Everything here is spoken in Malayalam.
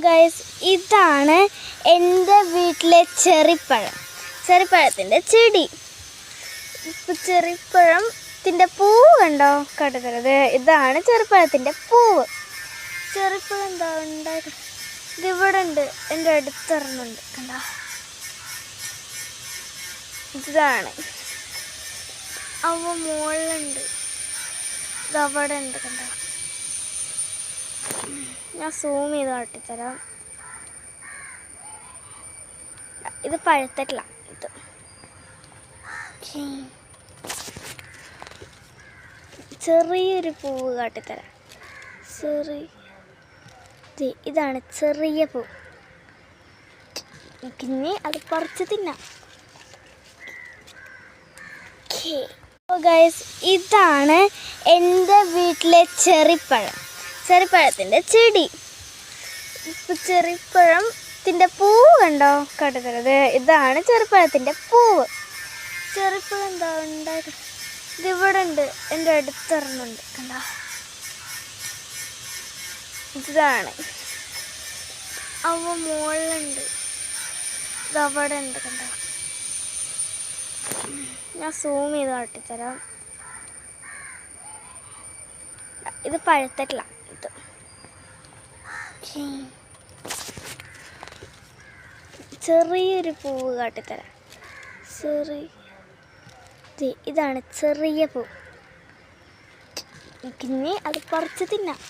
ഗൈസ്, ഇതാണ് എൻ്റെ വീട്ടിലെ ചെറിപ്പഴത്തിൻ്റെ ചെടി. ഇപ്പം ചെറിപ്പഴത്തിൻ്റെ പൂവ് കണ്ടോ കണ്ടത്? ഇതാണ് ചെറിപ്പഴത്തിൻ്റെ പൂവ്. ചെറിപ്പഴം എന്താ ഉണ്ടായത്? ഇതിവിടെ ഉണ്ട്, എൻ്റെ അടുത്തൊരെണ്ണുണ്ട് കണ്ടോ. ഇതാണ് അവ മുകളിലുണ്ട്, ഇതവിടെ ഉണ്ട് കണ്ടോ. ഞാൻ സൂം ചെയ്ത് കാട്ടിത്തരാം. ഇത് പഴുത്തിട്ടില്ല. ഇത് ചെറിയൊരു പൂവ് കാട്ടിത്തരാം. ഇതാണ് ചെറിയ പൂ. പിന്നെ അത് പറിച്ച് തിന്നാം. ഗൈസ്, ഇതാണ് എൻ്റെ വീട്ടിലെ ചെറിപ്പഴത്തിൻ്റെ ചെടി. ഇപ്പം ചെറിപ്പഴത്തിൻ്റെ പൂവ് കണ്ടോ കണ്ടത്? ഇതാണ് ചെറിപ്പഴത്തിൻ്റെ പൂവ്. ചെറിപ്പഴം എന്താ ഉണ്ടായത്? ഇതിവിടെ ഉണ്ട്, എൻ്റെ അടുത്തൊരെണ്ണുണ്ട് കണ്ടോ. ഇതാണ് അവ മുകളിലുണ്ട്, ഇതവിടെ ഉണ്ട് കണ്ടോ. ഞാൻ സൂം ചെയ്ത് കാട്ടിത്തരാം. ഇത് പഴുത്തിട്ടില്ല. ഇത് ചെറിയൊരു പൂവ് കാട്ടിത്തരാം. ഇതാണ് ചെറിയ പൂ. പിന്നെ അത് പറിച്ച് തിന്നാം.